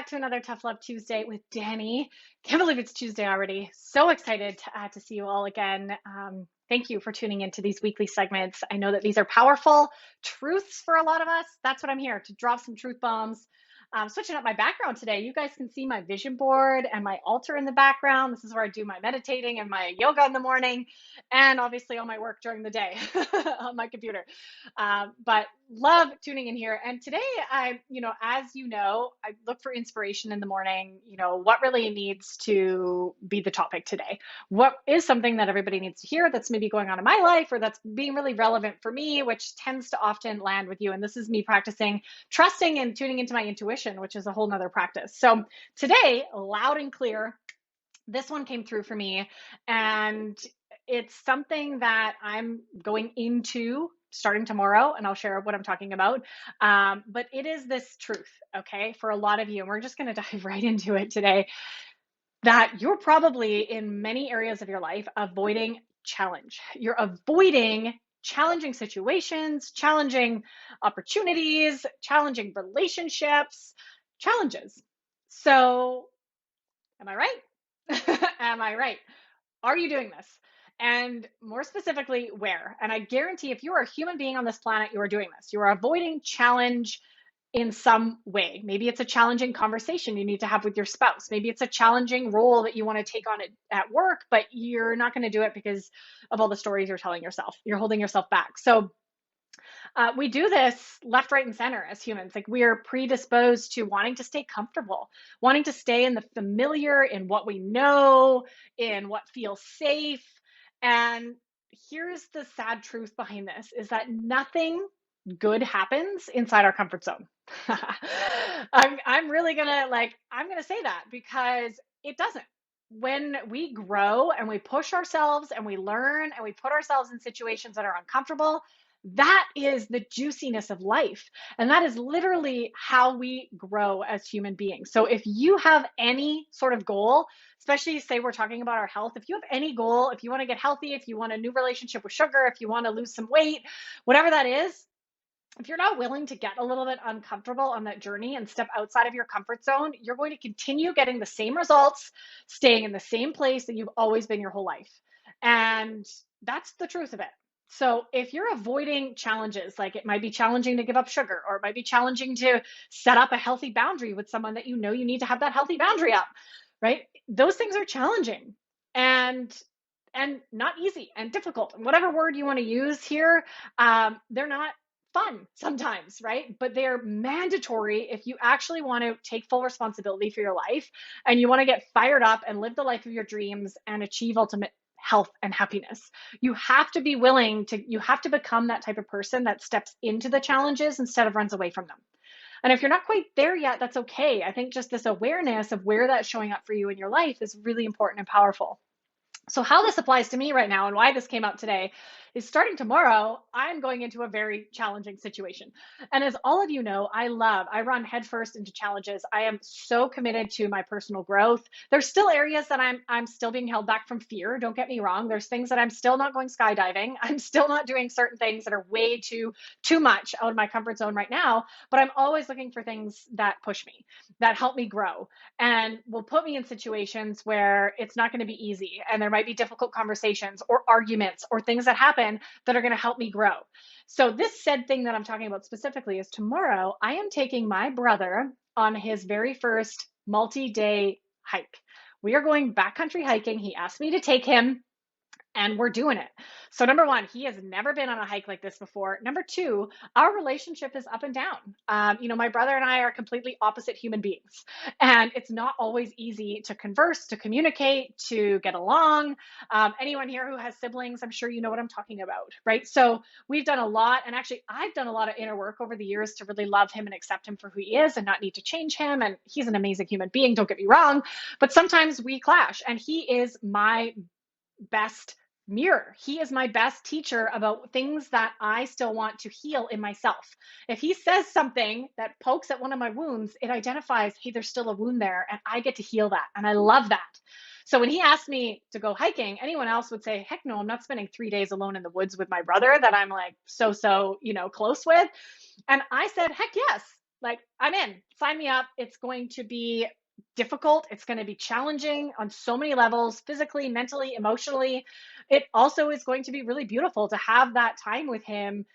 back to another Tough Love Tuesday with Danny. Can't believe it's Tuesday already. So excited to see you all again. Thank you for tuning into these weekly segments. I know that these are powerful truths for a lot of us. That's what I'm here to drop some truth bombs. Switching up my background today. You guys can see my vision board and my altar in the background. This is where I do my meditating and my yoga in the morning, and obviously all my work during the day on my computer. But love tuning in here. And today, as you know, I look for inspiration in the morning. What really needs to be the topic today? What is something that everybody needs to hear that's maybe going on in my life or that's being really relevant for me, which tends to often land with you. And this is me practicing trusting and tuning into my intuition, which is a whole nother practice. So today, loud and clear, this one came through for me, and it's something that I'm going into starting tomorrow, and I'll share what I'm talking about. But it is this truth, okay, for a lot of you, and we're just going to dive right into it today, that you're probably in many areas of your life avoiding challenge. You're avoiding challenging situations, challenging opportunities, challenging relationships, challenges. So, am I right? Am I right? Are you doing this? And more specifically, where? And I guarantee if you are a human being on this planet, you are doing this. You are avoiding challenge in some way. Maybe it's a challenging conversation you need to have with your spouse. Maybe it's a challenging role that you want to take on at work, but you're not going to do it because of all the stories you're telling yourself. You're holding yourself back. So we do this left, right, and center as humans. Like, we are predisposed to wanting to stay comfortable, wanting to stay in the familiar, in what we know, in what feels safe. And here's the sad truth behind this is that nothing good happens inside our comfort zone. I'm really gonna I'm gonna say that because it doesn't. When we grow and we push ourselves and we learn and we put ourselves in situations that are uncomfortable, that is the juiciness of life. And that is literally how we grow as human beings. So if you have any sort of goal, especially say we're talking about our health, if you have any goal, if you want to get healthy, if you want a new relationship with sugar, if you want to lose some weight, whatever that is, if you're not willing to get a little bit uncomfortable on that journey and step outside of your comfort zone, you're going to continue getting the same results, staying in the same place that you've always been your whole life. And that's the truth of it. So if you're avoiding challenges, like it might be challenging to give up sugar, or it might be challenging to set up a healthy boundary with someone that you know you need to have that healthy boundary up, right? Those things are challenging and not easy and difficult. And whatever word you want to use here, they're not fun sometimes, right? But they're mandatory if you actually want to take full responsibility for your life and you want to get fired up and live the life of your dreams and achieve ultimate health and happiness. You have to be willing to, you have to become that type of person that steps into the challenges instead of runs away from them. And if you're not quite there yet, that's okay. I think just this awareness of where that's showing up for you in your life is really important and powerful. So how this applies to me right now and why this came out today is starting tomorrow, I'm going into a very challenging situation. And as all of you know, I run headfirst into challenges. I am so committed to my personal growth. There's still areas that I'm still being held back from fear. Don't get me wrong. There's things that I'm still not going skydiving. I'm still not doing certain things that are way too much out of my comfort zone right now, but I'm always looking for things that push me, that help me grow, and will put me in situations where it's not going to be easy. And there might be difficult conversations or arguments or things that happen that are going to help me grow. So this said thing that I'm talking about specifically is tomorrow I am taking my brother on his very first multi-day hike. We are going backcountry hiking. He asked me to take him, and we're doing it. So number one, he has never been on a hike like this before. Number two, our relationship is up and down. My brother and I are completely opposite human beings, and it's not always easy to converse, to communicate, to get along. Anyone here who has siblings, I'm sure you know what I'm talking about, right? So we've done a lot, and actually I've done a lot of inner work over the years to really love him and accept him for who he is and not need to change him. And he's an amazing human being, don't get me wrong, but sometimes we clash, and he is my best mirror. He is my best teacher about things that I still want to heal in myself. If he says something that pokes at one of my wounds, it identifies, hey, there's still a wound there, and I get to heal that. And I love that. So when he asked me to go hiking, anyone else would say, heck no, I'm not spending 3 days alone in the woods with my brother that I'm like so close with. And I said, heck yes. Like, I'm in. Sign me up. It's going to be difficult. It's going to be challenging on so many levels, physically, mentally, emotionally. It also is going to be really beautiful to have that time with him,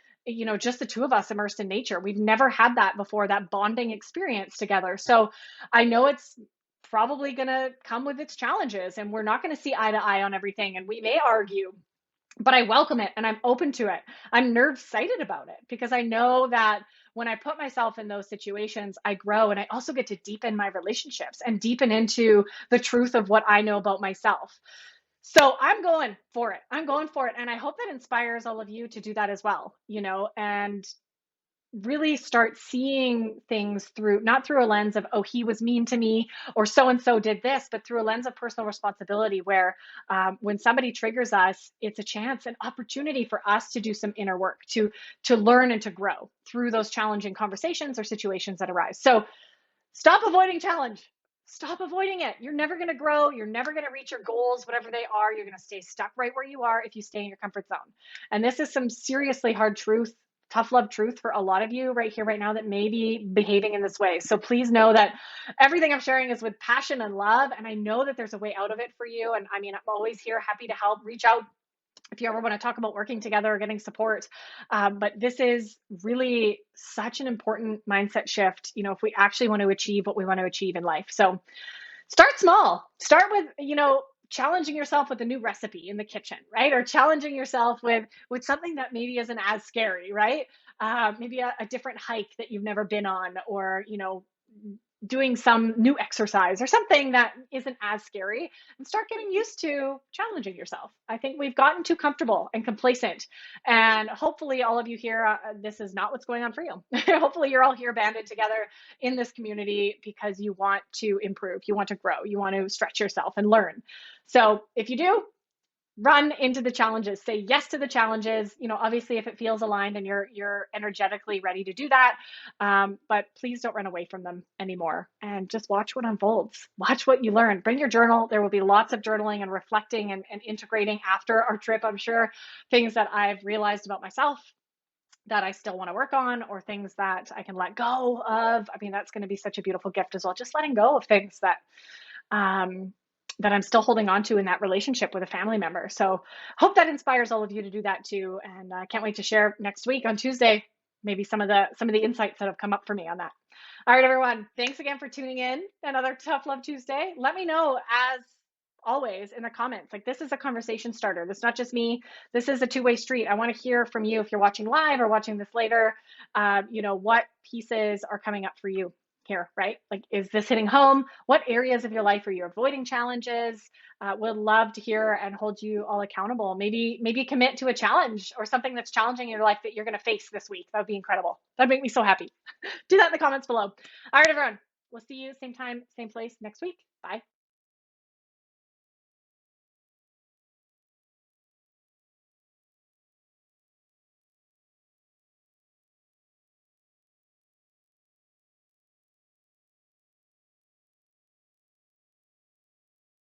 just the two of us immersed in nature. We've never had that before, that bonding experience together. So I know it's probably going to come with its challenges, and we're not going to see eye to eye on everything, and we may argue, but I welcome it and I'm open to it. I'm nerve sighted about it because I know that when I put myself in those situations, I grow, and I also get to deepen my relationships and deepen into the truth of what I know about myself. So I'm going for it. I'm going for it. And I hope that inspires all of you to do that as well, and really start seeing things through, not through a lens of, oh, he was mean to me or so and so did this, but through a lens of personal responsibility, where when somebody triggers us, it's a chance, an opportunity for us to do some inner work, to learn and to grow through those challenging conversations or situations that arise. So stop avoiding challenge. Stop avoiding it. You're never going to grow. You're never going to reach your goals, whatever they are. You're going to stay stuck right where you are if you stay in your comfort zone. And this is some seriously hard truth, tough love truth for a lot of you right here, right now, that may be behaving in this way. So please know that everything I'm sharing is with passion and love. And I know that there's a way out of it for you. And I mean, I'm always here, happy to help. Reach out if you ever want to talk about working together or getting support. But this is really such an important mindset shift, if we actually want to achieve what we want to achieve in life. So start small. Start with, challenging yourself with a new recipe in the kitchen, right? Or challenging yourself with something that maybe isn't as scary, right? Maybe a different hike that you've never been on, or, doing some new exercise or something that isn't as scary, and start getting used to challenging yourself. I think we've gotten too comfortable and complacent. And hopefully all of you here, this is not what's going on for you. Hopefully you're all here banded together in this community because you want to improve, you want to grow, you want to stretch yourself and learn. So if you do, run into the challenges, say yes to the challenges, obviously if it feels aligned and you're energetically ready to do that. But please don't run away from them anymore, and just watch what unfolds. Watch what you learn. Bring your journal. There will be lots of journaling and reflecting and integrating after our trip, I'm sure. Things that I've realized about myself that I still want to work on, or things that I can let go of. I mean, that's going to be such a beautiful gift as well, just letting go of things um, that I'm still holding on to in that relationship with a family member. So hope that inspires all of you to do that too. And I can't wait to share next week on Tuesday, maybe some of the insights that have come up for me on that. All right, everyone. Thanks again for tuning in. Another Tough Love Tuesday. Let me know, as always, in the comments. Like, this is a conversation starter. This is not just me. This is a two-way street. I want to hear from you if you're watching live or watching this later. What pieces are coming up for you here, right? Like, is this hitting home? What areas of your life are you avoiding challenges? Would love to hear and hold you all accountable. Maybe commit to a challenge or something that's challenging in your life that you're going to face this week. That would be incredible. That'd make me so happy. Do that in the comments below. All right, everyone. We'll see you same time, same place next week. Bye.